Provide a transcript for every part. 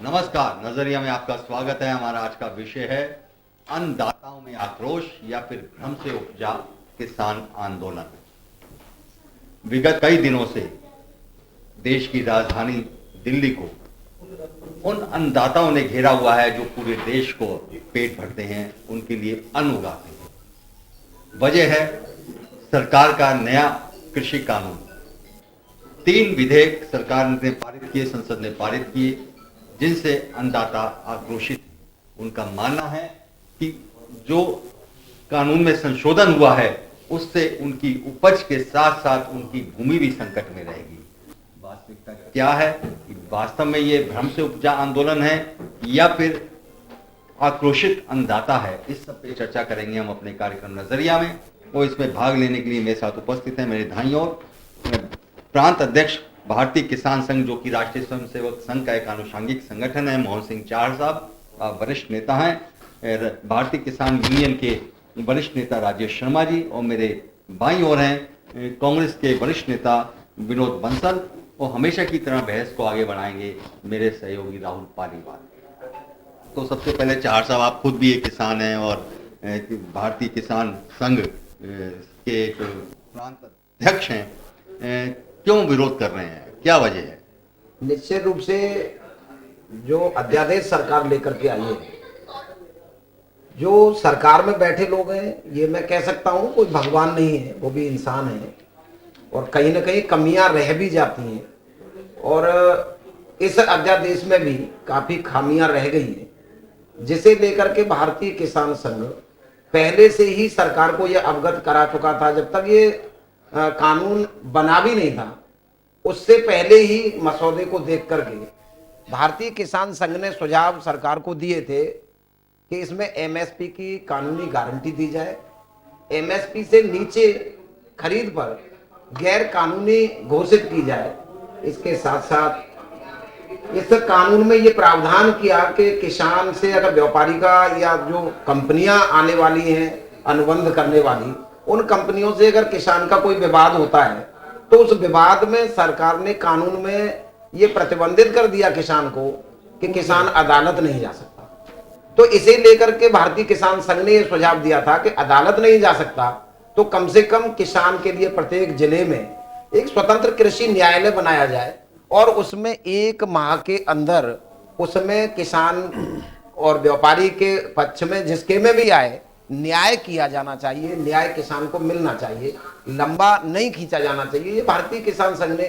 नमस्कार, नजरिया में आपका स्वागत है। हमारा आज का विषय है अन्नदाताओं में आक्रोश या फिर भ्रम से उपजा किसान आंदोलन। विगत कई दिनों से देश की राजधानी दिल्ली को उन अन्नदाताओं ने घेरा हुआ है जो पूरे देश को पेट भरते हैं, उनके लिए अन्न उगाते हैं। वजह है सरकार का नया कृषि कानून। 3 विधेयक सरकार ने पारित किए, संसद ने पारित किए, जिनसे अन्नदाता आक्रोशित हैं। उनका मानना है कि जो कानून में संशोधन हुआ है उससे उनकी उपज के साथ साथ उनकी भूमि भी संकट में रहेगी। वास्तविकता क्या है कि वास्तव में ये भ्रम से उपजा आंदोलन है या फिर आक्रोशित अन्नदाता है, इस सब पे चर्चा करेंगे हम अपने कार्यक्रम नजरिया में। वो इसमें भाग लेने के लिए मेरे साथ उपस्थित हैं मेरे दाईं ओर प्रांत अध्यक्ष भारतीय किसान संघ, जो कि राष्ट्रीय स्वयंसेवक संघ का एक आनुषंगिक संगठन है, मोहन सिंह चाहड़ साहब वरिष्ठ नेता हैं। भारतीय किसान यूनियन के वरिष्ठ नेता राजेश शर्मा जी, और मेरे बाईं ओर हैं कांग्रेस के वरिष्ठ नेता विनोद बंसल, और हमेशा की तरह बहस को आगे बढ़ाएंगे मेरे सहयोगी राहुल पालीवाल। तो सबसे पहले चाहड़ साहब, आप खुद भी एक किसान हैं और भारतीय किसान संघ के एक प्रांत अध्यक्ष हैं, क्यों विरोध कर रहे हैं, क्या वजह है? निश्चित रूप से जो अध्यादेश सरकार लेकर के आई है, जो सरकार में बैठे लोग हैं, ये मैं कह सकता हूं कोई भगवान नहीं है, वो भी इंसान है और कहीं ना कहीं कमियां रह भी जाती हैं। और इस अध्यादेश में भी काफी खामियां रह गई हैं, जिसे लेकर के भारतीय किसान संघ पहले से ही सरकार को यह अवगत करा चुका था। जब तक ये कानून बना भी नहीं था, उससे पहले ही मसौदे को देख करके भारतीय किसान संघ ने सुझाव सरकार को दिए थे कि इसमें एमएसपी की कानूनी गारंटी दी जाए, एमएसपी से नीचे खरीद पर गैर कानूनी घोषित की जाए। इसके साथ साथ इस कानून में ये प्रावधान किया कि किसान से अगर व्यापारी का या जो कंपनियां आने वाली हैं अनुबंध करने वाली, उन कंपनियों से अगर किसान का कोई विवाद होता है तो उस विवाद में सरकार ने कानून में ये प्रतिबंधित कर दिया किसान को कि किसान अदालत नहीं जा सकता। तो इसे लेकर के भारतीय किसान संघ ने यह सुझाव दिया था कि अदालत नहीं जा सकता तो कम से कम किसान के लिए प्रत्येक जिले में एक स्वतंत्र कृषि न्यायालय बनाया जाए और उसमें 1 माह के अंदर उसमें किसान और व्यापारी के पक्ष में जिसके में भी आए न्याय किया जाना चाहिए, न्याय किसान को मिलना चाहिए, लंबा नहीं खींचा जाना चाहिए। ये भारतीय किसान संघ ने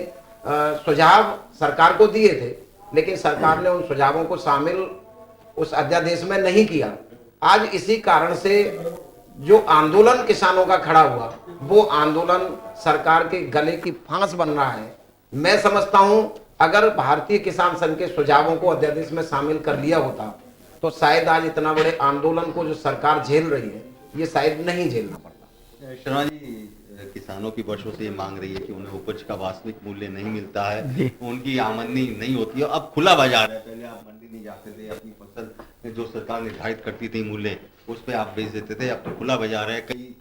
सुझाव सरकार को दिए थे, लेकिन सरकार ने उन सुझावों को शामिल उस अध्यादेश में नहीं किया। आज इसी कारण से जो आंदोलन किसानों का खड़ा हुआ, वो आंदोलन सरकार के गले की फांस बन रहा है। मैं समझता हूं अगर भारतीय किसान संघ के सुझावों को अध्यादेश में शामिल कर लिया होता तो शायद आज इतना बड़े आंदोलन को जो सरकार झेल रही है, ये शायद नहीं झेलना पड़ता। शर्मा जी, किसानों की वर्षों से ये मांग रही है कि उन्हें उपज का वास्तविक मूल्य नहीं मिलता है, उनकी आमदनी नहीं होती है। अब खुला बाजार है, पहले आप मंडी नहीं जाते थे, अपनी फसल जो सरकार निर्धारित करती थी मूल्य उस पर आप बेच देते थे। अब तो खुला बाजार है, कई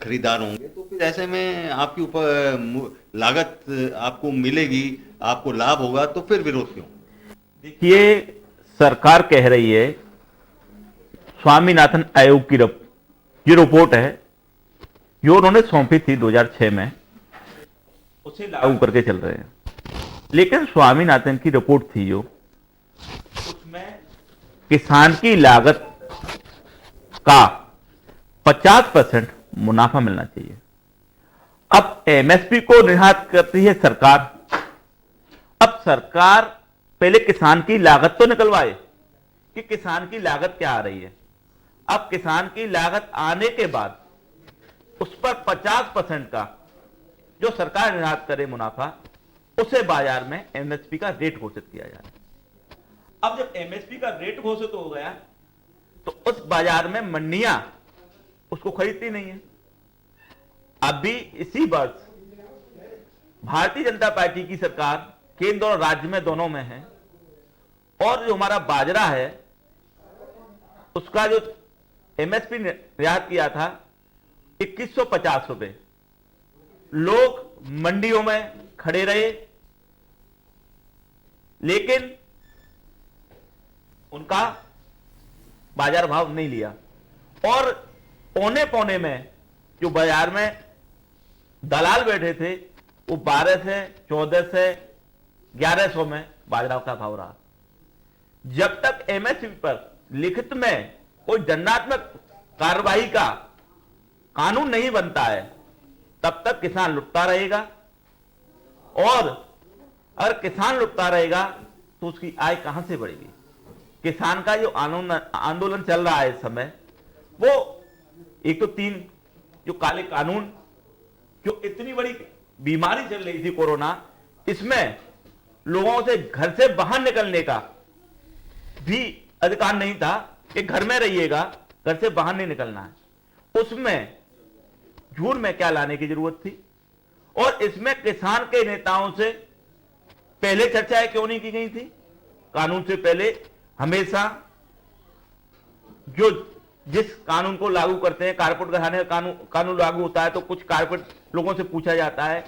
खरीदार होंगे, तो फिर ऐसे में आपकी ऊपर लागत आपको मिलेगी, आपको लाभ होगा, तो फिर विरोध क्यों? देखिए, सरकार कह रही है स्वामीनाथन आयोग की जो रिपोर्ट है जो उन्होंने सौंपी थी 2006 में, उसे लागू करके चल रहे हैं। लेकिन स्वामीनाथन की रिपोर्ट थी जो, उसमें किसान की लागत का 50% मुनाफा मिलना चाहिए। अब एमएसपी को निर्धारित करती है सरकार। अब सरकार पहले किसान की लागत तो निकलवाए कि किसान की लागत क्या आ रही है। अब किसान की लागत आने के बाद उस पर 50% का जो सरकार निर्धारित करे मुनाफा, उसे बाजार में एमएसपी का रेट घोषित किया जाए। अब जब एमएसपी का रेट घोषित हो गया तो उस बाजार में मंडियां उसको खरीदती नहीं है। अभी इसी वर्ष भारतीय जनता पार्टी की सरकार केंद्र और राज्य में दोनों में है, और जो हमारा बाजरा है उसका जो एमएसपी निर्धारित किया था 2150 रुपए, लोग मंडियों में खड़े रहे, लेकिन उनका बाजार भाव नहीं लिया और पौने पौने में जो बाजार में दलाल बैठे थे वो 12 से 14 से 1100 में बाजरा का भाव रहा। जब तक एमएसपी पर लिखित में कोई दंडात्मक कार्रवाई का कानून नहीं बनता है तब तक किसान लुटता रहेगा और अगर किसान लुटता रहेगा तो उसकी आय कहां से बढ़ेगी। किसान का जो आंदोलन चल रहा है इस समय वो एक तो 3 जो काले कानून, जो इतनी बड़ी बीमारी चल रही थी कोरोना, इसमें लोगों से घर से बाहर निकलने का भी अधिकार नहीं था कि घर में रहिएगा, घर से बाहर नहीं निकलना है। उसमें जून में क्या लाने की जरूरत थी और इसमें किसान के नेताओं से पहले चर्चाएं क्यों नहीं की गई थी। कानून से पहले हमेशा जो जिस कानून को लागू करते हैं, कारपोरेट घराने का कानून लागू होता है तो कुछ कारपोरेट लोगों से पूछा जाता है,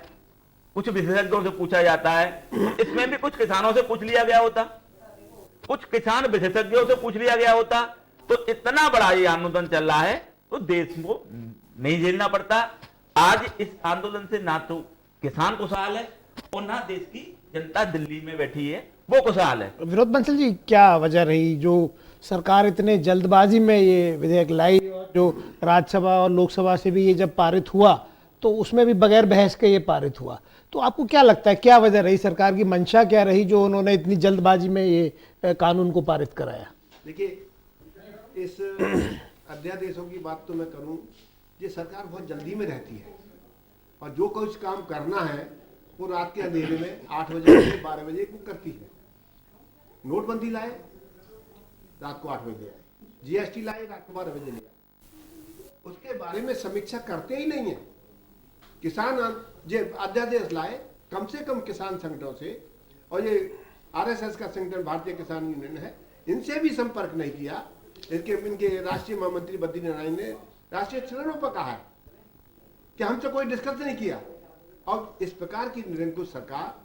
कुछ विशेषज्ञों से पूछा जाता है। इसमें भी कुछ किसानों से पूछ लिया गया होता, कुछ किसान विशेषज्ञों से पूछ लिया गया होता तो इतना बड़ा ये आंदोलन चल रहा है तो देश को नहीं झेलना पड़ता। आज इस आंदोलन से ना तो किसान खुशहाल है और ना देश की जनता दिल्ली में बैठी है वो खुशहाल है। विनोद बंसल जी, क्या वजह रही जो सरकार इतने जल्दबाजी में ये विधेयक लाई और जो राज्यसभा और लोकसभा से भी ये जब पारित हुआ तो उसमें भी बगैर बहस के ये पारित हुआ, तो आपको क्या लगता है क्या वजह रही, सरकार की मंशा क्या रही जो उन्होंने इतनी जल्दबाजी में ये कानून को पारित कराया? देखिए, इस अध्यादेशों की बात तो मैं करूं, ये सरकार बहुत जल्दी में रहती है और जो कुछ काम करना है वो रात के अंधेरे में 8 बजे से 12 बजे को करती है। नोटबंदी लाए, रात को 8 बजे आए, जीएसटी लाए, रात को 12 बजे ले आए। उसके बारे में समीक्षा करते ही नहीं है। किसान जो अध्यादेश लाए, कम से कम किसान संगठनों से, और ये आरएसएस का संगठन भारतीय किसान यूनियन है, इनसे भी संपर्क नहीं किया। इनके राष्ट्रीय महामंत्री बद्री नारायण ने राष्ट्रीय चैनलों पर कहा है कि हमसे कोई डिस्कस नहीं किया। और इस प्रकार की निरंकुश सरकार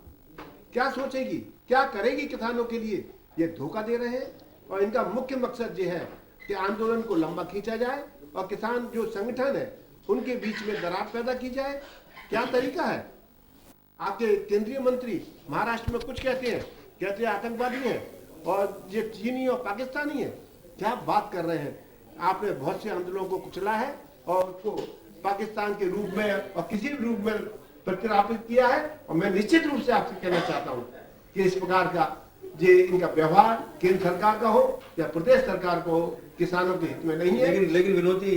क्या सोचेगी, क्या करेगी किसानों के लिए, ये धोखा दे रहे हैं। और इनका मुख्य मकसद ये है कि आंदोलन को लंबा खींचा जाए और किसान जो संगठन है उनके बीच में दरार पैदा की जाए। क्या तरीका है? आपके केंद्रीय मंत्री महाराष्ट्र में कुछ कहते हैं आतंकवादी हैं और ये चीनी और पाकिस्तानी है। क्या बात कर रहे हैं? आपने बहुत से आंदोलनों को कुचला है और उसको पाकिस्तान के रूप में और किसी भी रूप में प्रतिस्थापित किया है। और मैं निश्चित रूप से आपसे कहना चाहता हूं कि इस प्रकार का जो इनका व्यवहार केंद्र सरकार का हो या प्रदेश सरकार का हो, किसानों के हित में नहीं है। लेकिन विनोद जी,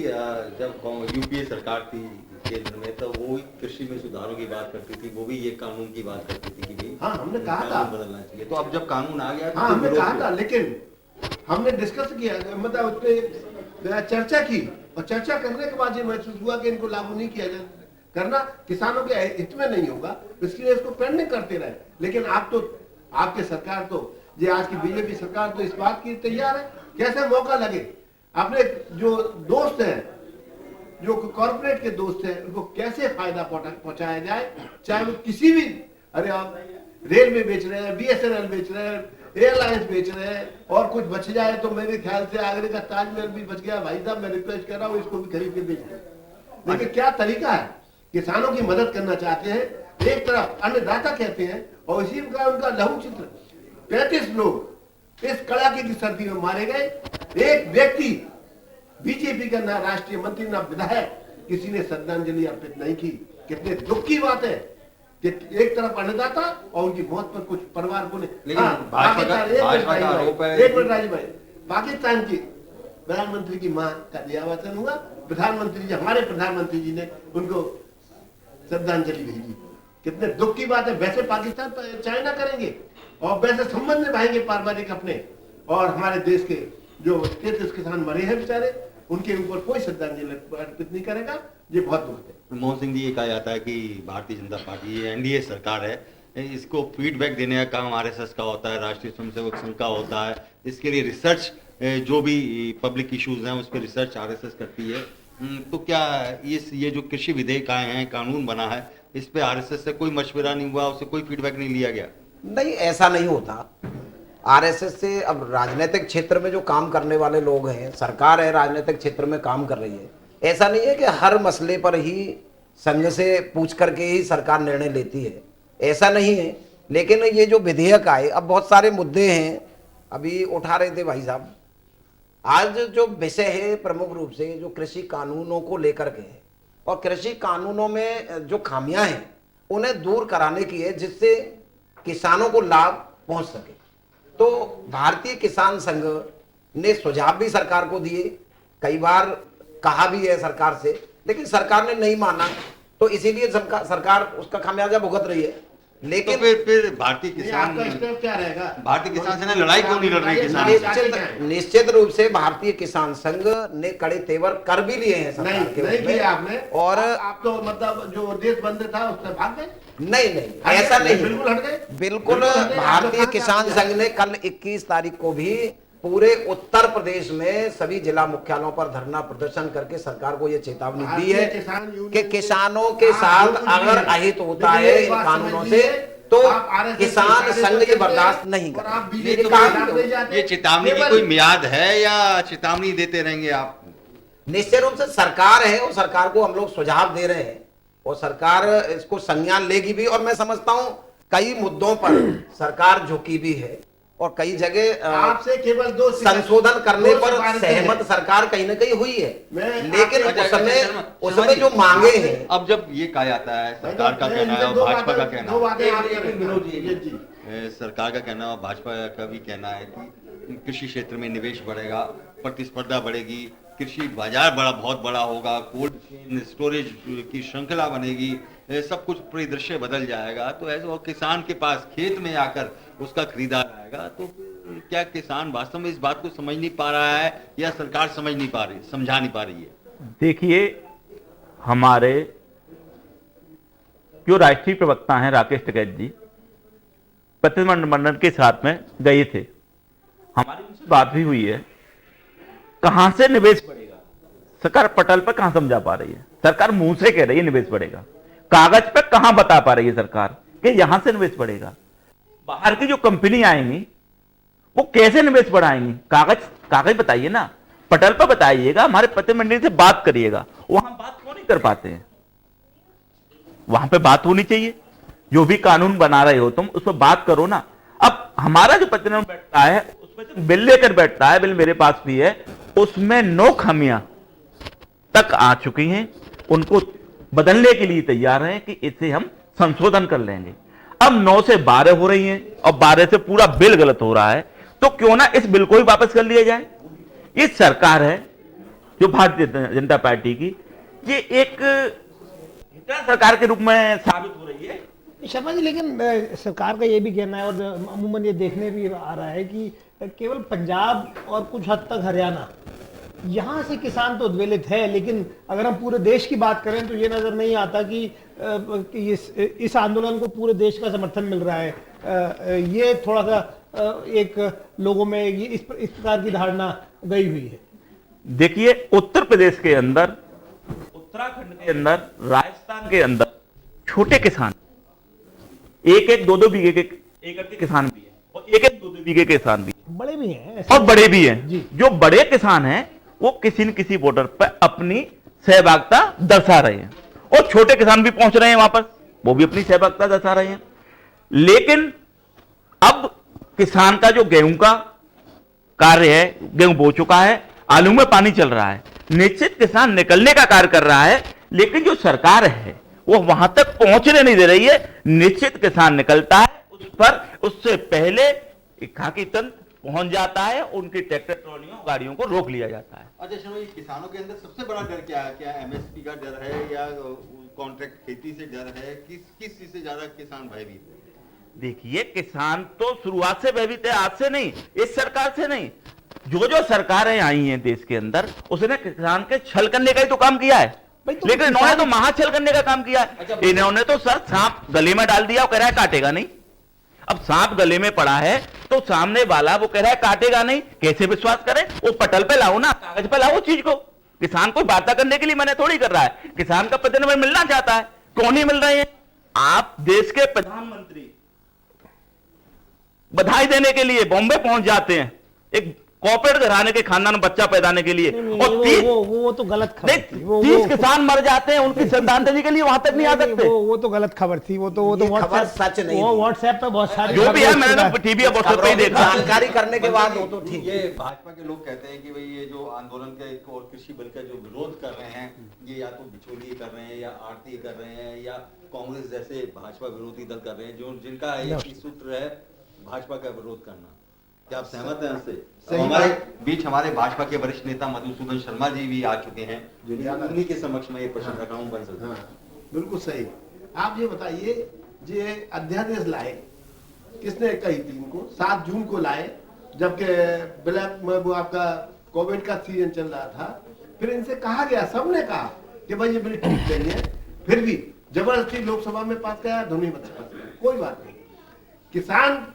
जब यूपीए सरकार थी केंद्र में तो वो कृषि में सुधारों की बात करती थी, वो भी ये कानून की बात करती थी कि भाई हाँ, हमने कहा था बदलना चाहिए। तो अब जब कानून आ गया तो हाँ, हमने कहा था, लेकिन हमने डिस्कस किया, मतलब उस पर चर्चा की और चर्चा करने के बाद ये महसूस हुआ कि इनको लागू नहीं किया जाए, करना किसानों के हित में नहीं होगा, इसलिए इसको पेंडिंग करते रहे। लेकिन आप तो, आपके सरकार तो, ये आज की बीजेपी सरकार तो इस बात की तैयार है कैसे मौका लगे अपने जो दोस्त हैं, जो कॉर्पोरेट के दोस्त हैं, उनको कैसे फायदा पहुंचाया जाए। चाहे वो किसी भी, अरे आप रेल में बेच रहे हैं, बीएसएनएल बेच रहे हैं, एयरलाइंस बेच रहे हैं, और कुछ बच जाए तो मेरे ख्याल से आगरे का ताजमहल भी बच गया। भाई साहब, मैं रिक्वेस्ट कर रहा हूँ इसको भी खरीद के बेच दें। लेकिन क्या तरीका है? किसानों की मदद करना चाहते हैं, एक तरफ अन्नदाता कहते हैं और इसी प्रकार उनका लघु चित्र। 35 लोग इस कड़ाके की सर्दी में मारे गए। एक व्यक्ति बीजेपी का ना राष्ट्रीय मंत्री ना विधायक किसी ने श्रद्धांजलि अर्पित नहीं की। कितने दुख की बात है कि एक तरफ अन्नदाता और उनकी मौत पर कुछ परिवार को नहीं। एक मिनट राजीव भाई, पाकिस्तान की प्रधानमंत्री की मां का देहावसान हुआ, प्रधानमंत्री जी, हमारे प्रधानमंत्री जी ने उनको श्रद्धांजलि भेजी। कितने दुख की बात है। वैसे पाकिस्तान चाइना करेंगे और वैसे संबंध निभाएंगे पारिवारिक अपने, और हमारे देश के जो 33 किसान मरे हैं बेचारे, उनके ऊपर कोई श्रद्धांजलि अर्पित नहीं करेगा। ये बहुत दुख है। मनमोहन सिंह जी, ये कहा जाता है कि भारतीय जनता पार्टी, ये एनडीए सरकार है, इसको फीडबैक देने का काम आरएसएस का होता है, राष्ट्रीय स्वयंसेवक संघ का होता है। इसके लिए रिसर्च, जो भी पब्लिक इश्यूज हैं उस पर रिसर्च आरएसएस करती है। तो क्या ये जो कृषि विधेयक आए हैं, कानून बना है, इस पे आरएसएस से कोई मशवरा नहीं हुआ, उससे कोई फीडबैक नहीं लिया गया? नहीं, ऐसा नहीं होता। आरएसएस से अब राजनीतिक क्षेत्र में जो काम करने वाले लोग हैं, सरकार है राजनीतिक क्षेत्र में काम कर रही है, ऐसा नहीं है कि हर मसले पर ही संघ से पूछ करके ही सरकार निर्णय लेती है, ऐसा नहीं है। लेकिन ये जो विधेयक आए, अब बहुत सारे मुद्दे हैं, अभी उठा रहे थे भाई साहब, आज जो विषय है प्रमुख रूप से जो कृषि कानूनों को लेकर के है, और कृषि कानूनों में जो खामियां हैं उन्हें दूर कराने की है, जिससे किसानों को लाभ पहुंच सके। तो भारतीय किसान संघ ने सुझाव भी सरकार को दिए, कई बार कहा भी है सरकार से, लेकिन सरकार ने नहीं माना, तो इसीलिए सरकार उसका खामियाजा भुगत रही है। लेकिन तो फिर भारतीय ये किसान आपका स्टेप क्या रहेगा? भारतीय किसान सेना लड़ाई क्यों नहीं लड़ रही किसान? निश्चित रूप से भारतीय किसान संघ ने कड़े तेवर कर भी लिए हैं सरकार के नहीं उसमें। किया आपने, और आप तो मतलब जो देश बंद था उससे भाग गए। नहीं ऐसा नहीं, बिल्कुल हट गए। बिल्कुल। बिल्कुल हट गए। भारतीय आप किसान कहाँ संघ ने कल 21 तारीख को भी पूरे उत्तर प्रदेश में सभी जिला मुख्यालयों पर धरना प्रदर्शन करके सरकार को यह चेतावनी दी है कि किसानों के साथ अगर अहित होता है इन कानूनों से तो किसान संघ ये बर्दाश्त नहीं और आप करेगा। बीजेपी तो का साथ दे जाते। ये चेतावनी की कोई मियाद है या चेतावनी देते रहेंगे आप? निश्चित रूप से सरकार है और सरकार को हम लोग सुझाव दे रहे हैं और सरकार इसको संज्ञान लेगी भी, और मैं समझता हूं कई मुद्दों पर सरकार झुकी भी है और कई जगह आपसे केवल दो संशोधन करने पर सिफारिशें सहमत हैं। सरकार कहीं ना कहीं हुई है, मैं लेकिन आपसे- उसमें जो मांगे हैं, अब जब ये कहा जाता है सरकार का कहना है और भाजपा का कहना दो है, बातें आप विनोद जी सरकार का कहना और भाजपा का भी कहना है कि कृषि क्षेत्र में निवेश बढ़ेगा, प्रतिस्पर्धा बढ़ेगी, कृषि बाजार बहुत बड़ा होगा, कोल्ड चेन स्टोरेज की श्रृंखला बनेगी, सब कुछ परिदृश्य बदल जाएगा। तो ऐसे और किसान के पास खेत में आकर उसका खरीदार आएगा, तो क्या किसान वास्तव में इस बात को समझ नहीं पा रहा है या सरकार समझ नहीं पा रही, समझा नहीं पा रही है? देखिए, हमारे जो राष्ट्रीय प्रवक्ता हैं राकेश टिकैत जी प्रतिनिधिमंडल के साथ में गए थे, हमारी उनसे बात भी हुई है। कहां से निवेश बढ़ेगा सरकार पटल पर कहां समझा पा रही है? सरकार मुंह से कह रही है निवेश बढ़ेगा, कागज पे कहां बता पा रही है सरकार कि यहां से निवेश बढ़ेगा? बाहर की जो कंपनी आएंगी वो कैसे निवेश बढ़ाएंगी? कागज बताइए ना, पटल पर बताइएगा, हमारे प्रतिनिधिमंडल से बात करिएगा। वहां बात क्यों नहीं कर पाते हैं? वहां पे बात होनी चाहिए। जो भी कानून बना रहे हो तुम उस पर बात करो ना। अब हमारा जो प्रतिनिधि बैठता है उसमें जो बिल लेकर बैठता है, बिल मेरे पास भी है, उसमें 9 खामियां तक आ चुकी हैं, उनको बदलने के लिए तैयार हैं कि इसे हम संशोधन कर लेंगे। अब 9 से 12 हो रही हैं और 12 से पूरा बिल गलत हो रहा है, तो क्यों ना इस बिल को ही वापस कर लिया जाए। ये सरकार है जो भारतीय जनता पार्टी की, ये एक सरकार के रूप में साबित हो रही है। शर्मा जी, लेकिन सरकार का ये भी कहना है और अमूमन ये देखने भी आ रहा है कि केवल पंजाब और कुछ हद तक हरियाणा, यहाँ से किसान तो उद्वेलित है, लेकिन अगर हम पूरे देश की बात करें तो ये नजर नहीं आता कि इस आंदोलन को पूरे देश का समर्थन मिल रहा है। ये थोड़ा सा एक लोगों में ये इस प्रकार की धारणा गई हुई है। देखिए, उत्तर प्रदेश के अंदर, उत्तराखंड के अंदर, राजस्थान के अंदर छोटे किसान 1-1, 2-2 बीघे के एकड़ के किसान भी है और 1-1, 2-2 बीघे के किसान भी है, बड़े भी हैं और बड़े भी हैं। जी। जो बड़े किसान हैं वो किसी न किसी बॉर्डर पर अपनी सहभागिता दर्शा रहे हैं और छोटे किसान भी पहुंच रहे हैं वहां पर, वो भी अपनी सहभागिता दर्शा रहे हैं। लेकिन अब किसान का जो गेहूं का कार्य है, गेहूं बो चुका है, आलू में पानी चल रहा है, निश्चित किसान निकलने का कार्य कर रहा है, लेकिन जो सरकार है वो वहां तक पहुंचने नहीं दे रही है। निश्चित किसान निकलता है, उस पर उससे पहले खाकी तंत्र पहुंच जाता है, उनकी ट्रैक्टर ट्रॉलियों गाड़ियों को रोक लिया जाता है। अच्छा शर्मा जी, किसानों के अंदर सबसे बड़ा डर क्या है? क्या एमएसपी का डर है या कॉन्ट्रैक्ट खेती से डर है? किस चीज से ज्यादा किसान भयभीत है? देखिए, किसान तो शुरुआत से भयभीत है, आज से नहीं, इस सरकार से नहीं। जो सरकारें आई हैं देश के अंदर, उसने किसान के छल करने का ही तो काम किया है, लेकिन इन्होंने तो महाछल करने का काम किया है। इन्होंने तो सर सांप गले में डाल दिया और कह रहा है काटेगा नहीं। अब सांप गले में पड़ा है तो सामने वाला वो कह रहा है काटेगा नहीं, कैसे विश्वास करें? वो पटल पे लाओ ना, कागज पे लाओ चीज को। किसान को बात करने के लिए मैंने थोड़ी कर रहा है, किसान का प्रतिनिधि मिलना चाहता है, क्यों नहीं मिल रहे हैं? आप देश के प्रधानमंत्री बधाई देने के लिए बॉम्बे पहुंच जाते हैं, एक कॉर्पोरेट घराने के खानदान में बच्चा पैदाने के लिए, नहीं, और 30 वो तो गलत खबर थी। 30 किसान मर जाते हैं उनकी श्रद्धांजलि के लिए, वहां तक नहीं आ सकते। वो तो गलत खबर थी। वो तो ये खबर WhatsApp सच नहीं वो थी। व्हाट्सएप पे बहुत सारी जो भी है, खबरें मैंने तो टीवी और व्हाट्सएप पे ही देखा। जानकारी करने के बाद वो तो ठीक ये भाजपा के लोग कहते हैं कि भाई ये जो आंदोलन के और कृषि बिल का जो विरोध कर रहे हैं, ये या तो बिचौलिए कर रहे हैं या आरती कर रहे हैं या कांग्रेस जैसे भाजपा विरोधी दल कर रहे हैं, जो जिनका एक ही सूत्र है भाजपा का विरोध करना। क्या आप सहमत हैं इससे? सही हमारे बात। बीच हमारे भाजपा के वरिष्ठ नेता मधुसूदन शर्मा जी भी आ चुके हैं, जो उन्हीं के समक्ष में ये प्रश्न रखा हूं बन सकता है। हाँ, बिल्कुल सही। आप ये बताइए, ये अध्यादेश लाए किसने कही थी इनको? 7 जून को लाए, जबकि ब्लैक में वो आपका कोविड का सीजन चल रहा था। फिर इनसे कहा गया, सबने कहा कि भाई ये बिल ठीक नहीं है, फिर भी जबरदस्ती लोकसभा में पास किया, ध्वनि मत से पास किया। कोई बात नहीं। किसान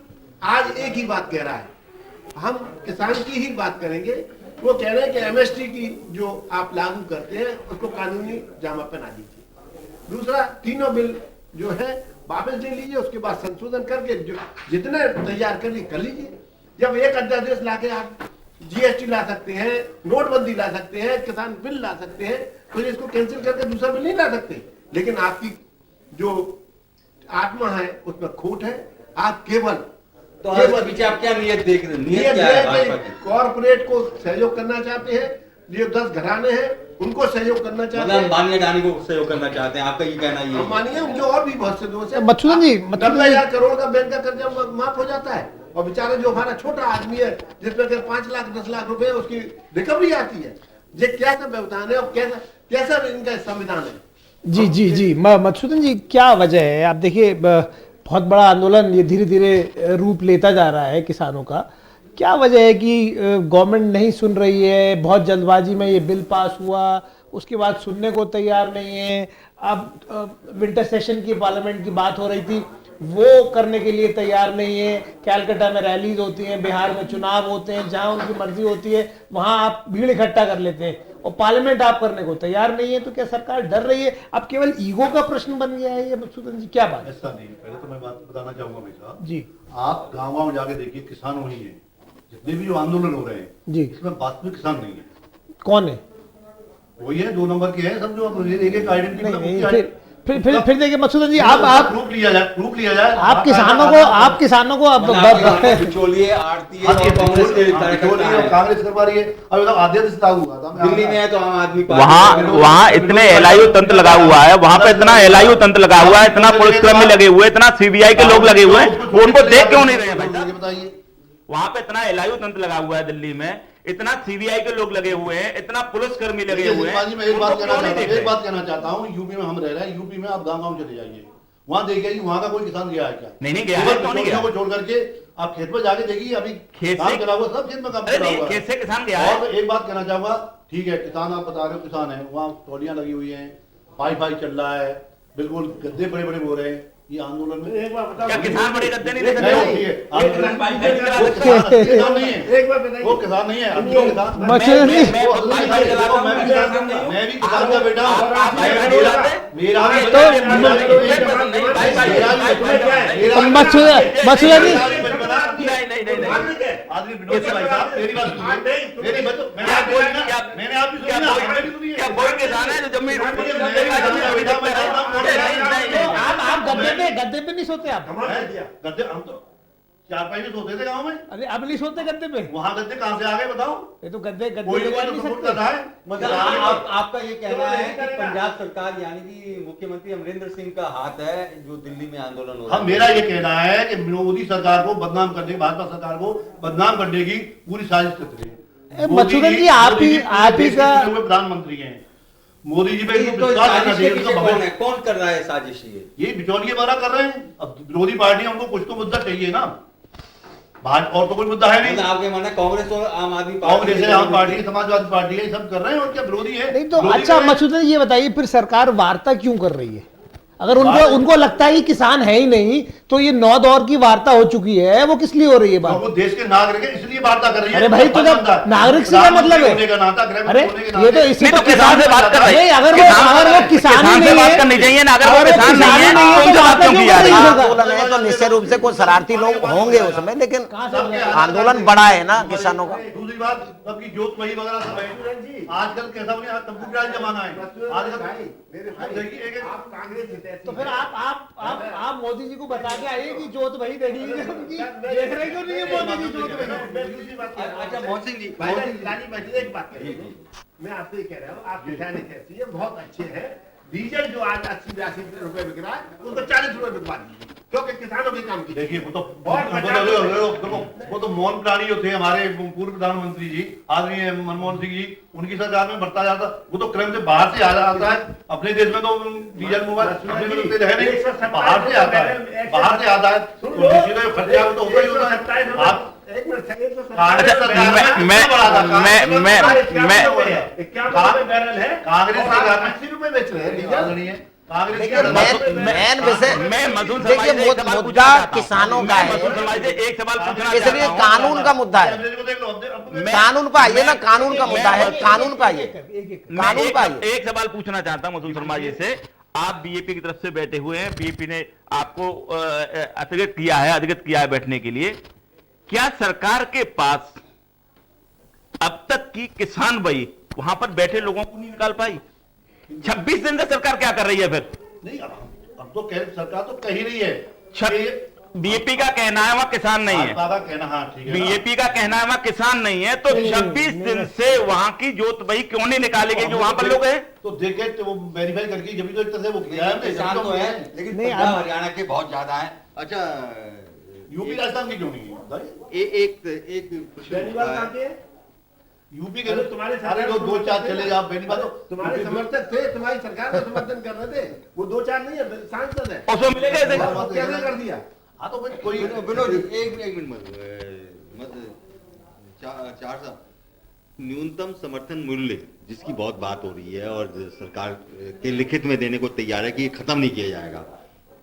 आज एक ही बात कह रहा है, हम किसान की ही बात करेंगे। वो कह रहे हैं कि एमएसटी की जो आप लागू करते हैं उसको कानूनी जामा पहना दीजिए। दूसरा, तीनों बिल जो है वापस ले लीजिए, उसके बाद संशोधन करके जो जितने तैयार कर लीजिए। जब एक अध्यादेश लाके आप जीएसटी ला सकते हैं, नोटबंदी ला सकते हैं, किसान बिल ला सकते हैं, तो इसको कैंसिल करके दूसरा बिल नहीं ला सकते। लेकिन आपकी जो आत्मा है उसमें खोट है। आप केवल तो इसके पीछे आप क्या नियत देख रहे हैं? नियत क्या है भाजपा की? कॉर्पोरेट को सहयोग करना चाहते हैं, जो 10 घराने हैं उनको सहयोग करना चाहते मतलब हैं। अंबानी अडानी को सहयोग करना चाहते हैं, आपका ये कहना ये है? मानिए उनके और भी बहुत से दोस्त हैं। मधुसूदन जी, 90,000 करोड़ का बैंक का कर्जा माफ हो जाता है, और बेचारा जो हमारा छोटा आदमी है जिसमें के 5 लाख 10 लाख रुपए उसकी रिकवरी आती है। ये कैसा व्यवधान है और कैसा इनका संविधान है? जी मधुसूदन जी, क्या वजह है? आप देखिए, बहुत बड़ा आंदोलन ये धीरे धीरे रूप लेता जा रहा है किसानों का। क्या वजह है कि गवर्नमेंट नहीं सुन रही है? बहुत जल्दबाजी में ये बिल पास हुआ, उसके बाद सुनने को तैयार नहीं है। अब विंटर सेशन की पार्लियामेंट की बात हो रही थी, वो करने के लिए तैयार नहीं है। कैलकाटा में रैलीज होती हैं, बिहार में चुनाव होते हैं, जहां उनकी मर्जी होती है वहां आप भीड़ इकट्ठा कर लेते हैं, और पार्लियामेंट आप करने को तैयार नहीं है। तो क्या सरकार डर रही है? अब केवल ईगो का प्रश्न बन गया है ये? मधुसूदन जी, क्या बात है? ऐसा नहीं। पहले तो मैं बात बताना चाहूंगा भाई साहब जी आप गाँव में जाके देखिए, किसान वही है। जितने भी जो आंदोलन हो रहे हैं जी, इसमें वास्तविक किसान नहीं है, कौन है? वही है 2 नंबर के हैं सब, जो एक एक आइडेंटिटी नहीं, फिर देखिए मधुसूदन जी, आप प्रूफ लिया जाए। आप किसानों को अब बिचौलिए आरती है हाँ, और कांग्रेस के कार्यकर्ता और हैं। कांग्रेस करवा रही है। अब मतलब आदेश लागू हुआ था, मैं दिल्ली में है तो आम आदमी पार्टी वहां इतने एलआईयू तंत्र लगा हुआ है, वहां पे इतना एलआईयू तंत्र लगा हुआ है, इतना पुलिसकर्मी लगे हुए, इतना सीबीआई के लोग लगे हुए हैं, वो उनको देख क्यों नहीं रहे हैं भाई साहब? बताइए। वहां पे इतना एलआईयू तंत्र लगा हुआ है दिल्ली में, इतना सीबीआई के लोग लगे हुए हैं, इतना पुलिसकर्मी लगे हुए हैं, मैं एक बात उनको क्यों नहीं देख रहे? कहना चाहता हूँ, यूपी में हम रह रहे हैं, यूपी में आप गाँव चले जाइए, वहाँ देखिए कि वहाँ का कोई किसान गया है क्या? नहीं गया है, क्यों नहीं गया? को छोड़ करके आप खेत में जाके देखिए, अभी खेत काम से- करा हुआ, सब खेत में काम अरे करा नहीं, हुआ है। खेत से किसान गया है। और एक बात कहना चाहूंगा, ठीक है किसान आप बता रहे हो, किसान है, वहाँ ट्रॉलियां लगी हुई हैं, वाईफाई चल रहा है, बिल्कुल गद्दे बड़े बड़े हो रहे हैं। ये आंदोलन में एक बार बताओ, क्या किसान बड़े गद्दे नहीं नहीं, देते? ठीक है, एक बार वो किसान नहीं है, एक बार बताइए। वो किसान नहीं है, हम लोग किसान मधुसूदन जी, मैं खुद वाईफाई चलाता हूं, मैं भी किसान का बेटा हूं। आप वाईफाई नहीं चलाते? मेरा भी तो बचपन- मधुसूदन जी, मेरा भी बचपन- मधुसूदन जी, नहीं आदमी विनोद भाई साहब, मेरी बात सुनिए, मेरी बात तो- मैंने आप बोली ना, मैंने आपकी सुनी ना, आपने भी सुनी है। क्या कोई किसान है जो जमीन आप गद्दे पे नहीं सोते? आप गद्दे हम तो 4-5 में सोते थे गाँव में, अरे अब नहीं सोते गद्दे पे? वहाँ गद्दे कहाँ से आ गए बताओ? ये तो गद्दे कोई पे कोई बैठ तो नहीं सपोर्ट सकते। कर रहा है। मतलब आपका ये कहना है कि पंजाब सरकार यानी कि मुख्यमंत्री अमरिंदर सिंह का हाथ है जो दिल्ली में आंदोलन हो रहा हाँ, है? मेरा ये कहना है कि मोदी सरकार को बदनाम करने, भाजपा सरकार को बदनाम करने की पूरी साजिश चल रही है। मधुसूदन जी, आप ही का प्रधानमंत्री हैं, मोदी जी पे ये तो विश्वास करना साजिश के चाहिए, पीछे उनका कौन भविष्य- है? कौन कर रहा है साजिश ये? बिचौलिए वाला कर रहे हैं। अब विरोधी पार्टी उनको कुछ तो मुद्दा चाहिए ना, और तो कोई मुद्दा है मतलब नहीं। आपके मानना कांग्रेस और आम आदमी कांग्रेस है, आम पार्टी है, समाजवादी पार्टी है, सब कर रहे हैं, और क्या विरोधी है? नहीं तो विरोधी अच्छा कर रहे हैं। मधुसूदन जी, ये बताइए फिर सरकार वार्ता क्यों कर रही है? अगर उनको उनको लगता है कि किसान है ही नहीं, तो ये 9 दौर की वार्ता हो चुकी है, वो किस लिए हो रही है बात? वो देश के नागरिक है इसलिए वार्ता कर रही है। अरे भाई, तो जब नागरिक से क्या मतलब है? अरे ये तो इसी तो किसान से बात कर रहे हैं। अगर वो किसान ही नहीं बात है, करनी चाहिए ना, अगर वो किसान नहीं है तो तो उनसे बात क्यों की जा रही है? आंदोलन है तो निश्चित रूप से कुछ शरारती लोग होंगे उसमें, लेकिन आंदोलन बड़ा है ना किसानों का। दूसरी बात, सबकी जोत वही वगैरह सब है। आजकल कैसा बने, आज कंप्यूटर जमाना है आजकल। देखिए आप कांग्रेस हितैषी तो फिर आप मोदी जी को बता के आइए कि जोत वही देखी उनकी, देख रहे क्यों नहीं है मोदी जी जोत वही? अच्छा मोहन सिंह जी, एक बात करिए, मैं आपसे ये कह रहा हूँ, आप किसान हितैषी है, बहुत अच्छे हैं। डीजल जो आज 80-82 रुपए बिक रहा है, उसको 40 रुपए बिकवा दीजिए, क्योंकि किसानों के काम की। देखिए वो और तो मोहन प्लानी जो थे हमारे पूर्व प्रधानमंत्री जी, आदरणीय मनमोहन सिंह जी, उनकी सरकार में बढ़ता जाता, वो तो क्रम से बाहर से आता है। अपने देश में तो डीजल मोबाइल अपने में तो तेल है नहीं, बाहर से आता है, बाहर से आता है, तो निश्चित खर्चा तो होगा ही होगा। आप एक मिनट, कांग्रेस सरकार बैरल है, कांग्रेस सरकार 80 रुपए बेच रहे हैं डीजल। आदरणीय कांग्रेस देखिए मेन विषय, मैं मधुर देखिए मुद्दा किसानों का है, एक सवाल पूछना इसलिए कानून का मुद्दा है। कानून पे आइए ना, कानून का मुद्दा है, कानून पे आइए, कानून पे आइए। एक सवाल पूछना चाहता हूं मधुर शर्मा जी से। आप बीजेपी की तरफ से बैठे हुए हैं, बीजेपी ने आपको अधिकृत किया है बैठने के लिए। क्या सरकार के पास अब तक की किसान बही वहां पर बैठे लोगों को नहीं निकाल पाई? 26 दिन से सरकार क्या कर रही है फिर? नहीं, अब तो सरकार तो कह ही रही है। बीजेपी का कहना है वहां किसान नहीं है, भाजपा का कहना, हाँ ठीक है, बीजेपी का कहना है वहां किसान नहीं है, तो 26 दिन से वहां की जोत बही क्यों नहीं निकाली गई जो वहां पर लोग हैं? तो देखे तो वो वेरीफाई करके जब तो एक तरह से वो किया है, किसान तो है, लेकिन पंजाब हरियाणा के बहुत ज्यादा है। अच्छा, यूपी राजस्थान की क्यों नहीं है? एक बेनीवाल कहाँ के हैं? यूपी के अरे तुम्हारे सारे लोग 2-4 चले जाओ बेनीवाल, तो तुम्हारे समर्थक थे, तुम्हारी सरकार का समर्थन कर रहे थे, वो 2-4 नहीं है, सांसद है। उसमें मिलेगा ऐसे? कैसे कर दिया? हाँ तो फिर कोई विनोद जी, एक मिनट मत चार साहब, न्यूनतम समर्थन मूल्य जिसकी बहुत बात हो रही है और सरकार के लिखित में देने को तैयार है कि ये खत्म नहीं किया जाएगा,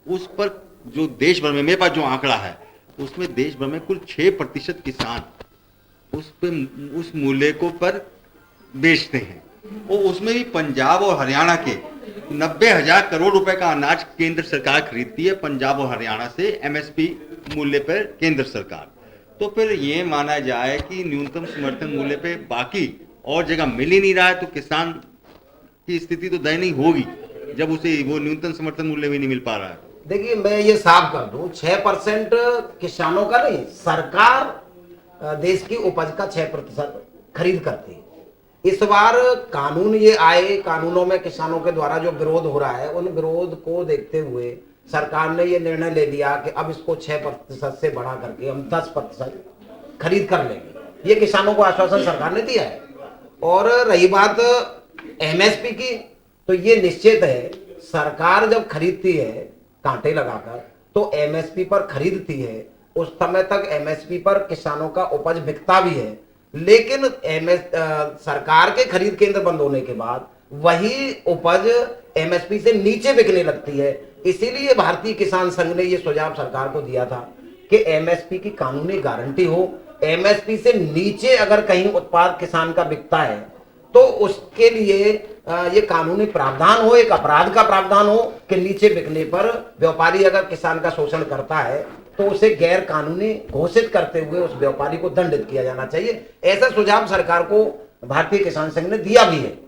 उस पर जो देश भर में, मेरे पास जो आंकड़ा है उसमें देश भर में कुल 6% किसान उस मूल्य को पर बेचते हैं। वो उसमें भी पंजाब और हरियाणा के 90,000 करोड़ रुपए का अनाज केंद्र सरकार खरीदती है, पंजाब और हरियाणा से एमएसपी मूल्य पर केंद्र सरकार। तो फिर ये माना जाए कि न्यूनतम समर्थन मूल्य पे बाकी और जगह मिल ही नहीं रहा है, तो किसान की स्थिति तो दयनीय होगी जब उसे वो न्यूनतम समर्थन मूल्य भी नहीं मिल पा रहा है। देखिए मैं ये साफ कर दूं, 6% किसानों का नहीं, सरकार देश की उपज का 6% खरीद करती है। इस बार कानून ये आए, कानूनों में किसानों के द्वारा जो विरोध हो रहा है, उन विरोध को देखते हुए सरकार ने ये निर्णय ले लिया कि अब इसको 6% से बढ़ा करके हम 10% खरीद कर लेंगे। ये किसानों को आश्वासन सरकार ने दिया है। और रही बात एमएसपी की, तो ये निश्चित है, सरकार जब खरीदती है कांटे लगाकर तो एमएसपी पर खरीदती है, उस समय तक एमएसपी पर किसानों का उपज बिकता भी है, लेकिन सरकार के खरीद केंद्र बंद होने के बाद वही उपज एमएसपी से नीचे बिकने लगती है। इसीलिए भारतीय किसान संघ ने यह सुझाव सरकार को दिया था कि एमएसपी की कानूनी गारंटी हो, एमएसपी से नीचे अगर कहीं उत्पाद किसान का बिकता है तो उसके लिए ये कानूनी प्रावधान हो, एक अपराध का प्रावधान हो कि नीचे बिकने पर व्यापारी अगर किसान का शोषण करता है तो उसे गैर कानूनी घोषित करते हुए उस व्यापारी को दंडित किया जाना चाहिए। ऐसा सुझाव सरकार को भारतीय किसान संघ ने दिया भी है।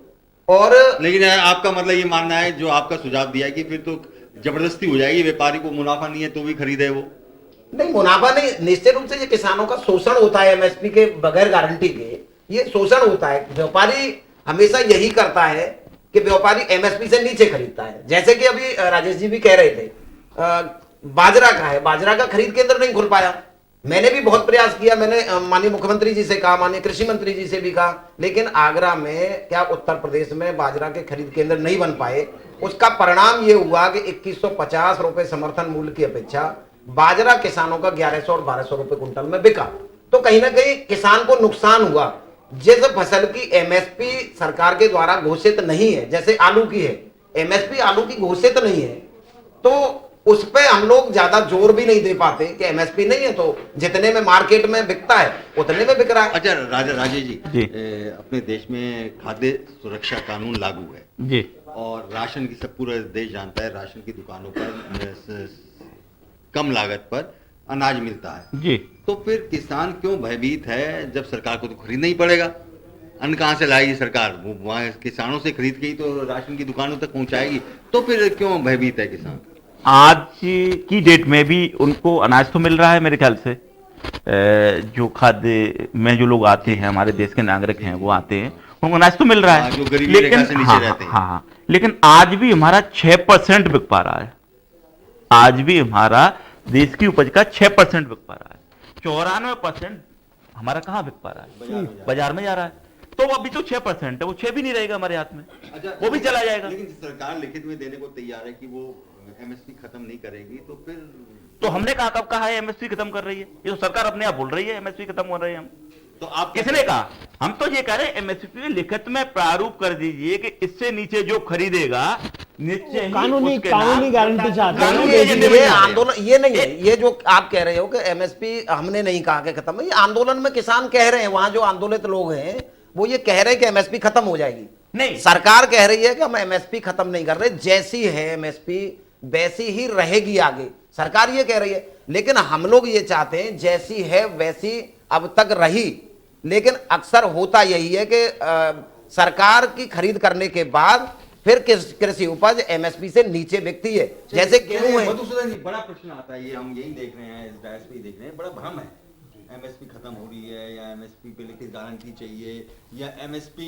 और लेकिन आपका मतलब ये मानना है जो आपका सुझाव दिया है कि फिर तो जबरदस्ती हो जाएगी, व्यापारी को मुनाफा नहीं है तो भी खरीदे वो? नहीं, मुनाफा नहीं, निश्चित रूप से ये किसानों का शोषण होता है एमएसपी के बगैर गारंटी के, ये शोषण होता है। व्यापारी हमेशा यही करता है कि व्यापारी एमएसपी से नीचे खरीदता है। जैसे कि अभी राजेश जी भी कह रहे थे, बाजरा का है, बाजरा का खरीद केंद्र नहीं खुल पाया। मैंने भी बहुत प्रयास किया, मैंने माननीय मुख्यमंत्री जी से कहा, माननीय कृषि मंत्री जी से भी कहा, लेकिन आगरा में क्या उत्तर प्रदेश में बाजरा के खरीद केंद्र नहीं बन पाए। उसका परिणाम ये हुआ कि 2150 रुपए समर्थन मूल्य की अपेक्षा बाजरा किसानों का 1100 और 1200 रुपए कुंटल में बिका। तो कहीं ना कहीं किसान को नुकसान हुआ। जिस फसल की एमएसपी सरकार के द्वारा घोषित नहीं है, जैसे आलू की है, एमएसपी आलू की घोषित नहीं है, तो उस पे हम लोग ज्यादा जोर भी नहीं दे पाते कि एमएसपी नहीं है तो जितने में मार्केट में बिकता है उतने में बिक रहा है। अच्छा राजेश जी, जी। अपने देश में खाद्य सुरक्षा कानून लागू है जी और राशन की सब पूरा देश जानता है, राशन की दुकानों पर कम लागत पर अनाज मिलता है। जी। तो फिर किसान क्यों भयभीत है जब सरकार को तो खरीदना ही पड़ेगा? अन्न कहाँ से लाएगी सरकार? वो वहाँ किसानों से खरीद के ही तो राशन की दुकानों तक पहुंचाएगी, तो फिर क्यों भयभीत है किसान? आज की डेट में भी उनको अनाज तो मिल रहा है मेरे ख्याल से। जो खाद्य में जो लोग आते हैं, हमारे देश के नागरिक हैं, वो आते हैं, उनको अनाज तो मिल रहा है, जो गरीबी रेखा से नीचे रहते हैं। हाँ, लेकिन आज भी हमारा 6% बिक पा रहा है। आज भी हमारा देश की उपज का 6% बिक पा रहा है। 94% हमारा कहाँ बिक पा रहा है? बाजार में जा रहा है। तो अभी तो 6% है, वो 6 भी नहीं रहेगा हमारे हाथ में। अच्छा, वो भी चला जाएगा। लेकिन सरकार लिखित में देने को तैयार है कि वो एमएसपी खत्म नहीं करेगी, तो फिर तो हमने कहा कब कहा है एमएसपी खत्म कर रही है? ये तो सरकार अपने आप बोल रही है एमएसपी खत्म हो रही है। हम तो आप किसने कहा? हम तो ये कह रहे हैं एमएसपी में लिखित में प्रारूप कर दीजिए कि इससे नीचे जो खरीदेगा निश्चय ही कानूनी उसके नाम- कानूनी गारंटी चाहते हैं। कानूनी ये एजेंडे में आंदोलन ये नहीं है, ये जो आप कह रहे हो कि एमएसपी हमने नहीं कहा कि खत्म है, ये आंदोलन में किसान कह रहे हैं, वहां जो आंदोलित लोग हैं वो ये कह रहे हैं कि एमएसपी खत्म हो जाएगी। नहीं, सरकार कह रही है कि हम एमएसपी खत्म नहीं कर रहे, जैसी है एमएसपी वैसी ही रहेगी आगे, सरकार ये कह रही है। लेकिन हम लोग ये चाहते हैं जैसी है वैसी अब तक रही, लेकिन अक्सर होता यही है कि सरकार की खरीद करने के बाद फिर कृषि उपज एमएसपी से नीचे बिकती है, जैसे गेहूं है। मधुसूदन जी, बड़ा प्रश्न आता है, ये हम यही देख रहे हैं, इस डायस पे देख रहे हैं, बड़ा भ्रम है। एमएसपी खत्म हो रही है या एमएसपी पे लिखित गारंटी चाहिए या एमएसपी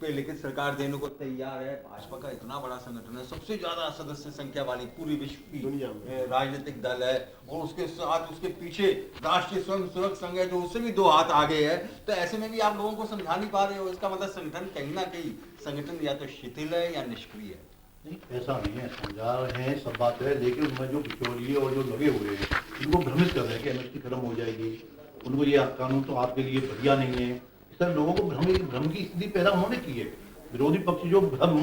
पे लिखित सरकार देने को तैयार है। भाजपा का इतना बड़ा संगठन है, सबसे ज्यादा सदस्य संख्या वाली पूरी विश्व की दुनिया में राजनीतिक दल है, और उसके साथ उसके पीछे राष्ट्रीय स्वयं सेवक संघ है जो उससे भी 2 हाथ आगे है। तो ऐसे में भी आप लोगों को समझा नहीं पा रहे हो, इसका मतलब संगठन कहीं ना कहीं संगठन या तो शिथिल है या निष्क्रिय है। नहीं, ऐसा नहीं है, समझा रहे हैं, सब बात है, लेकिन उनमें जो बिचौलिए और जो लगे हुए हैं उनको भ्रमित कर रहे हैं कि एमएसपी खत्म हो जाएगी, उनको ये कानून तो आपके लिए बढ़िया नहीं है। इस तरह लोगों को भ्रम की स्थिति पैदा उन्होंने की है। विरोधी पक्ष जो भ्रम,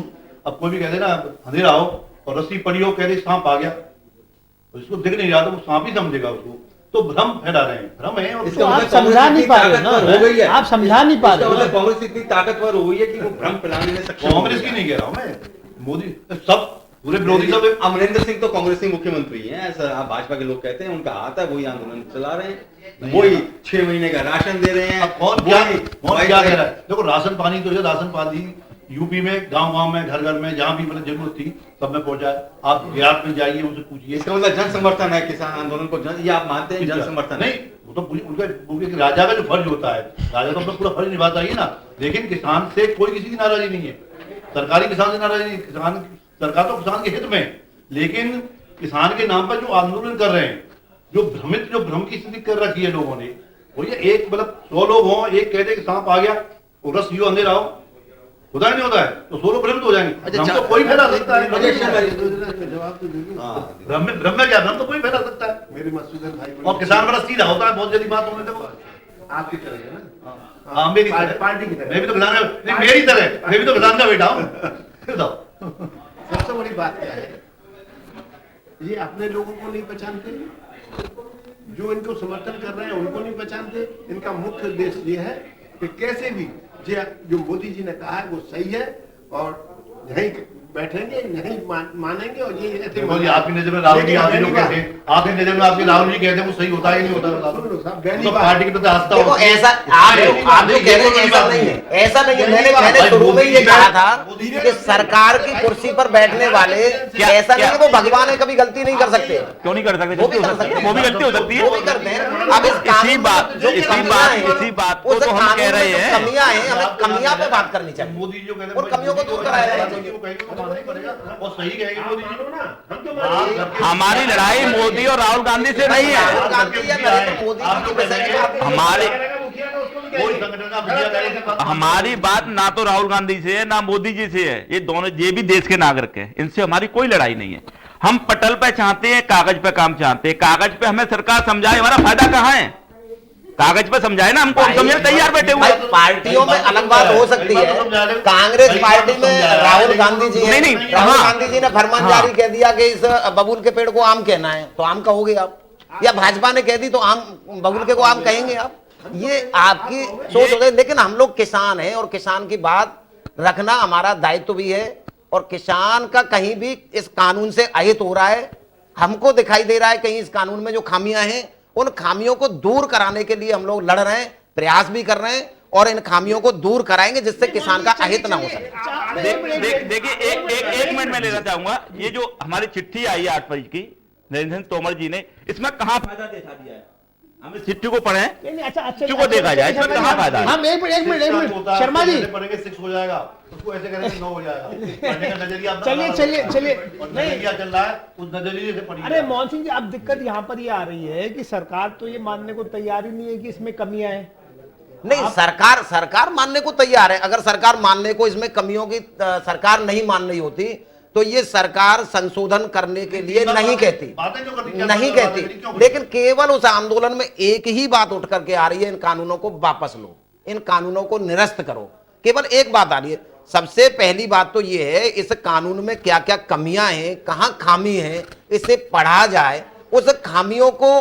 अब कोई भी कहते ना अंधेरा हो और रस्सी पड़ी हो, कह रहे सांप आ गया, और जिसको दिख नहीं रहा तो वो सांप ही समझेगा उसको, तो भ्रम फैला रहे हैं, भ्रम है। और तो आप समझा नहीं पा रहे ना, आप समझा नहीं पा रहे हो। कांग्रेस इतनी ताकतवर हो गई है कि वो भ्रम फैलाने में सक्षम हो कांग्रेस गया। की नहीं कह रहा हूं मैं, मोदी सब पूरे विरोधी सब अमरिंदर सिंह तो कांग्रेस के मुख्यमंत्री हैं, ऐसा आप भाजपा के लोग कहते हैं, उनका हाथ है, वही आंदोलन चला रहे हैं, वही 6 महीने का राशन दे रहे हैं। अब कौन क्या कह रहा है? देखो राशन पानी तो है, राशन पानी यूपी में गांव-गांव में घर-घर में जहां भी मतलब जरूरत थी सब में पहुंचा है। आप बिहार में जाइए, उनसे पूछिए। इसका मतलब जन समर्थन है किसान आंदोलन को, ये आप मानते हैं? जन समर्थन नहीं, वो तो उनके राजा का जो फर्ज होता है, राजा तो अपना पूरा फर्ज निभाता ही है ना। लेकिन किसान से कोई किसी की नाराजगी नहीं है, सरकारी किसान से नाराजगी नहीं, किसान सरकार तो किसान के हित में, लेकिन किसान के नाम पर जो आंदोलन कर रहे हैं, जो भ्रम की स्थिति कर रखी है लोगों ने, वो ये एक मतलब 100 लोग हों, एक कह दे कि सांप आ गया और रस यूं अंधेरा हो, होता नहीं होता है, तो 100 लोग भ्रमित हो जाएंगे। भ्रम तो कोई फैला सकता है, जवाब तो दीजिए। भ्रम में क्या, भ्रम तो कोई फैला सकता है। मेरे मधुसूदन भाई और किसान बड़ा सीधा होता है, बहुत जल्दी बात होने देखो। आपकी तरह है ना, हाँ, मेरी पार्टी की तरह। मैं भी तो किसान का, नहीं मेरी तरह, मैं भी तो किसान का बेटा हूँ। बताओ सबसे बड़ी बात क्या है, ये अपने लोगों को नहीं पहचानते, जो इनको समर्थन कर रहे हैं उनको नहीं पहचानते। इनका मुख्य उद्देश्य ये है कि कैसे भी जो मोदी जी ने कहा है वो सही है, और यहीं बैठेंगे, यहीं मानेंगे, और ये ऐसे देखो जी, आपकी नजर में राहुल जी, आप जो कहते हैं, आपकी नजर में आपके राहुल जी कहते हैं वो सही होता है नहीं होता? तो पार्टी की तो आस्था देखो होती है। ऐसा आप जो कह रहे हैं ऐसा नहीं है, ऐसा नहीं है। मैंने शुरू में ये कहा था कि सरकार की कुर्सी पर बैठने वाले ऐसा नहीं है वो भगवान है, कभी गलती नहीं कर सकते। क्यों नहीं कर सकते? वो भी गलती हो कर सकती सकते है, वो भी गलती हो सकती है। वो भी करते हैं। अब इस कानून इसी बात को तो हम कह रहे हैं। कमियां हैं, हमें कमियां पे बात करनी चाहिए मोदी जी जो कहते हैं और कमियों को दूर कराया जाए। नहीं पड़ेगा, और सही कहेंगे मोदी जी। हम तो हमारी लड़ाई मोदी और राहुल गांधी से नहीं राहुल है। गांधी या नरेंद्र मोदी जी की विषय में बात नहीं है। हमारी कोई संगठन का मुखिया कहे कि बात- हमारी बात ना तो राहुल गांधी से है ना मोदी जी से है, ये दोनों ये भी देश के नागरिक हैं, इनसे हमारी कोई लड़ाई नहीं है। हम पटल पे चाहते हैं, कागज पे काम चाहते हैं, कागज पे हमें सरकार समझाए हमारा फायदा कहाँ है, कागज पे समझाए ना हमको, हम समझने तैयार बैठे हुए पार्टी पार्टियों में अलग बात हो सकती है। कांग्रेस पार्टी में राहुल गांधी जी हैं, नहीं, राहुल हाँ। गांधी जी ने फरमान जारी कह दिया कि इस बबूल के पेड़ को आम कहना है, तो आम कहोगे आप, या भाजपा ने कह दी तो आम बबूल के को आम कहेंगे आप। ये आपकी सोच हो गई। लेकिन हम लोग किसान हैं और किसान की बात रखना हमारा दायित्व भी है, और किसान का कहीं भी इस कानून से अहित हो रहा है, हमको दिखाई दे रहा है कहीं इस कानून में जो खामियां हैं, उन खामियों को दूर कराने के लिए हम लोग लड़ रहे हैं, प्रयास भी कर रहे हैं, और इन खामियों को दूर कराएंगे जिससे किसान का अहित ना हो सके। देखिए एक मिनट में लेना चाहूंगा, ये जो हमारी चिट्ठी आई है 8 पेज की नरेंद्र सिंह तोमर जी ने, इसमें कहां फायदा देखा दिया है? हम इस चिट्ठी को पढ़ें, अच्छा चिट्ठी को देखा जाए, इसमें कहां फायदा है? हम एक मिनट शर्मा जी, पढ़ेंगे 6 हो जाएगा, उसको ऐसे करेंगे 9 हो जाएगा। पढ़ने का नजरिया अपना चलिए बना चलिए लो। चलिए और नहीं, नजरिया चल रहा है, उस नजरिए से पढ़िए। अरे मोहन सिंह जी, अब दिक्कत यहाँ पर ये आ रही है कि सरकार तो ये मानने को तैयार ही नहीं है कि इसमें कमियां हैं। नहीं, सरकार मानने को तैयार है। अगर सरकार मानने को इसमें कमियों की सरकार नहीं मान रही होती तो ये सरकार संशोधन करने के लिए नहीं कहती, बातें जो करती क्या नहीं बातें कहती। क्यों? लेकिन केवल उस आंदोलन में एक ही बात उठ करके आ रही है, इन कानूनों को वापस लो, इन कानूनों को निरस्त करो। केवल एक बात आ रही है। सबसे पहली बात तो ये है, इस कानून में क्या क्या कमियां हैं, कहां खामी है, इसे पढ़ा जाए, उस खामियों को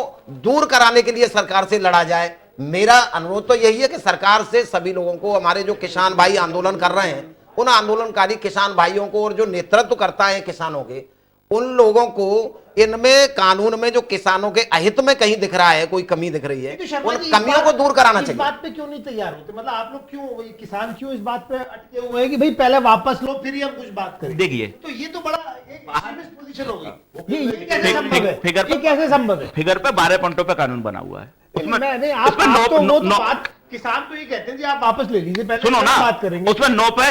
दूर कराने के लिए सरकार से लड़ा जाए। मेरा अनुरोध तो यही है कि सरकार से सभी लोगों को, हमारे जो किसान भाई आंदोलन कर रहे हैं, उन आंदोलनकारी किसान भाइयों को, और जो नेतृत्व करता है किसानों के, उन लोगों को इनमें कानून में जो किसानों के अहित में कहीं दिख रहा है, कोई कमी दिख रही है, तो शर्मा उन जी, कमियों को दूर कराना इस चाहिए। बात पे क्यों नहीं तैयार होते? मतलब आप लोग क्यों, ये किसान क्यों इस बात पे अटके हुए हैं कि भाई पहले वापस लो फिर ही हम कुछ बात करें? देखिए, तो ये तो बड़ा एक एक्सट्रीमिस्ट पोजीशन हो गई। ये कैसे संभव है? फिगर ये कैसे संभव है? फिगर पे 12 पॉइंटों पे कानून बना हुआ है। नहीं, आप उसमें तो वो तो नौ- बात, किसान तो ये कहते हैं जी आप वापस ले लीजिए, पहले सुनो ना, बात करेंगे। उसमें 9 पे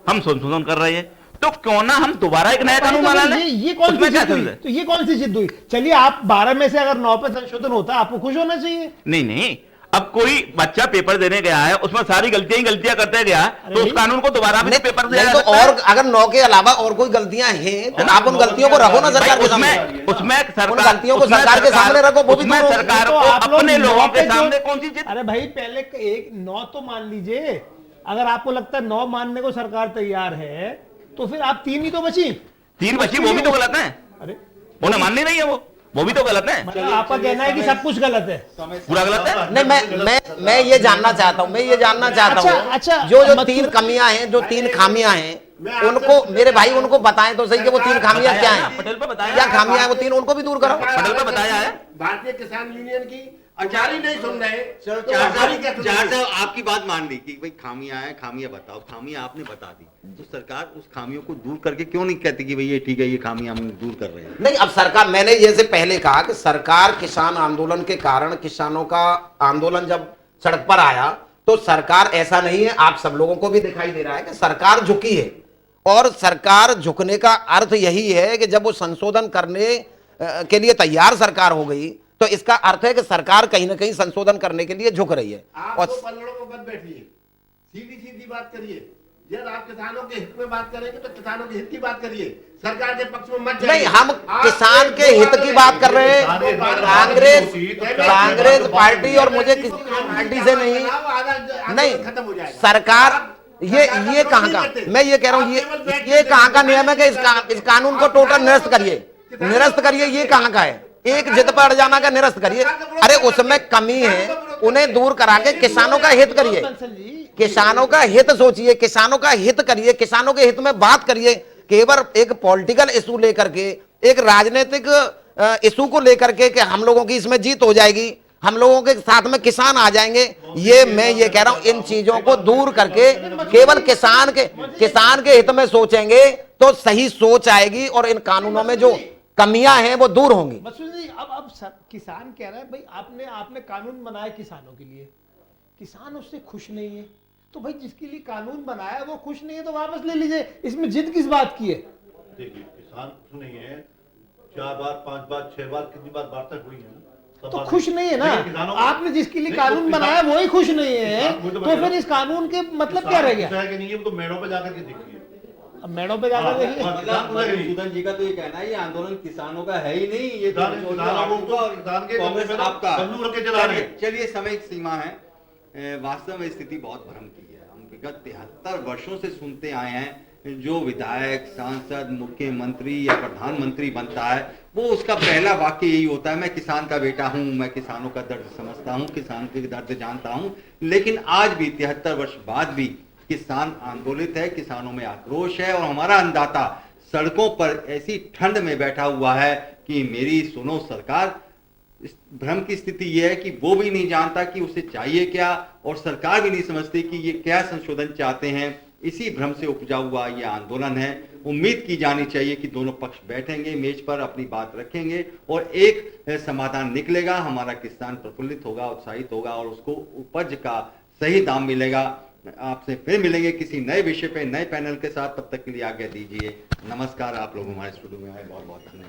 हम संशोधन कर रहे हैं, तो क्यों ना हम दोबारा एक नया कानून बना लें? ये कौन सी उसमें क्या जिद हुई? चल रहा है? तो ये कौन सी जिद हुई? चलिए, आप 12 में से अगर 9 पे संशोधन होता है, आपको खुश होना चाहिए। नहीं, अब कोई बच्चा पेपर देने गया है, उसमें सारी गलतियां करते गया, तो उस कानून को दोबारा भी पेपर दिया नहीं जा तो सकता है। और अगर 9 के अलावा और कोई गलतियां हैं तो आप उन गलतियों को रखो ना सरकार के सामने। उसमें सरकार, उन गलतियों को सरकार के सामने रखो, वो भी उसमें दूर हो। सरकार तो को आप लोग अपने 9 लोगों पे के जो- सामने कौन सी चीज? अरे भाई, पहले एक 9 तो मान लीजिए। अगर आपको लगता है 9 मानने को सरकार तैयार है, तो फिर आप 3 ही तो बची। 3 बची, वो भी तो गलत है। अरे उन्हें माननी नहीं है, वो भी तो गलत है, मतलब आपका कहना है कि सब कुछ गलत है। पूरा गलत है। नहीं, मैं ये जानना चाहता हूँ, अच्छा, जो मत- 3 कमियां हैं, जो 3 खामियां हैं, उनको मेरे भाई उनको बताएं तो सही कि वो 3 खामियां क्या हैं, पटेल पे बताया क्या खामियां हैं वो 3, उनको भी दूर करो। पटेल पे बताया है। भारतीय किसान यूनियन की जारी नहीं सुन रहे। चलो तो चार हमारी क्या साहब, सुनोगे? चार साहब आपकी बात मान ली कि भाई खामियां हैं, खामियां बताओ। खामियां आपने बता दी, तो सरकार उस खामियों को दूर करके क्यों नहीं कहती कि भाई ये ठीक है, ये खामियां हम दूर कर रहे हैं? नहीं, अब सरकार, मैंने ये से पहले कहा कि सरकार किसान आंदोलन के कारण, किसानों का आंदोलन जब सड़क पर आया, तो सरकार ऐसा नहीं है, आप सब लोगों को भी दिखाई दे रहा है कि सरकार झुकी है। और सरकार झुकने का अर्थ यही है कि जब वो संशोधन करने के लिए तैयार सरकार हो गई, तो इसका अर्थ है कि सरकार कहीं ना कहीं संशोधन करने के लिए झुक रही है। आप और तो पल्लड़ों में मत बैठिए, सीधी सीधी बात करिए। जब आप किसानों के हित में बात करेंगे तो किसानों के हित की बात करिए, सरकार के पक्ष में मत जाइए। नहीं, हम आप किसान के हित की बात कर रहे हैं। कांग्रेस पार्टी और मुझे किसी पार्टी से नहीं, नहीं, खत्म हो जाएगा। सरकार ये कहाँ का, मैं ये कह रहा हूँ, ये कहाँ का नियम है कि इस कानून को टोटल निरस्त करिए, ये कहाँ का है? एक जिद पर अड़ जाना का निरस्त करिए। अरे उसमें कमी है, उन्हें दूर करा के किसानों का हित करिए, किसानों का हित सोचिए, किसानों का हित करिए, किसानों के हित में बात करिए। केवल एक पॉलिटिकल इशू लेकर के, एक राजनीतिक इशू को लेकर के कि हम लोगों की इसमें जीत हो जाएगी, हम लोगों के साथ में किसान आ जाएंगे, ये मैं ये कह रहा हूं, इन चीजों को दूर करके केवल किसान के हित में सोचेंगे तो सही सोच आएगी और इन कानूनों में जो कमियां हैं वो दूर होंगी। मसूद जी, अब किसान कह रहा है भाई आपने कानून बनाया किसानों के लिए, किसान उससे खुश नहीं है, तो भाई जिसके लिए कानून बनाया वो खुश नहीं है तो वापस ले लीजिए, इसमें जिद किस बात की है? देखिए, किसान सुनिए, 4 बार 5 बार 6 बार कितनी बार वार्ता हुई है, तो खुश नहीं है ना। आपने जिसके लिए कानून बनाया वही खुश नहीं है, तो फिर इस कानून के मतलब क्या रह गया? नहीं है, वो तो मेड़ों पे जाकर के देखिए। अब मेड़ों पे जाकर देखिए। मतलब मधुसूदन जी का तो ये कहना है ये आंदोलन किसानों का है ही नहीं, ये तो किसान के कांग्रेस आपका। बंदूक रख के चला रहे हैं। चलिए, समय की सीमा है। वास्तव में स्थिति बहुत भ्रम की है। हम विगत 73 वर्षों से सुनते आए हैं, जो विधायक, सांसद, मुख्यमंत्री या प्रधानमंत्री बनता है वो उसका पहला वाक्य यही होता है, मैं किसान का बेटा हूं, मैं किसानों का दर्द समझता हूं, किसान के दर्द जानता हूं। लेकिन आज भी 73 वर्ष बाद भी किसान आंदोलित है, किसानों में आक्रोश है और हमारा अन्नदाता सड़कों पर ऐसी ठंड में बैठा हुआ है कि मेरी सुनो सरकार। इस भ्रम की स्थिति यह है कि वो भी नहीं जानता कि उसे चाहिए क्या और सरकार भी नहीं समझती कि ये क्या संशोधन चाहते हैं। इसी भ्रम से उपजा हुआ ये आंदोलन है। उम्मीद की जानी चाहिए कि दोनों पक्ष बैठेंगे, मेज पर अपनी बात रखेंगे और एक समाधान निकलेगा। हमारा किसान प्रफुल्लित होगा, उत्साहित होगा और उसको उपज का सही दाम मिलेगा। आपसे फिर मिलेंगे किसी नए विषय पे, नए पैनल के साथ। तब तक के लिए आज्ञा दीजिए। नमस्कार। आप लोग हमारे स्टूडियो में आए, बहुत बहुत धन्यवाद।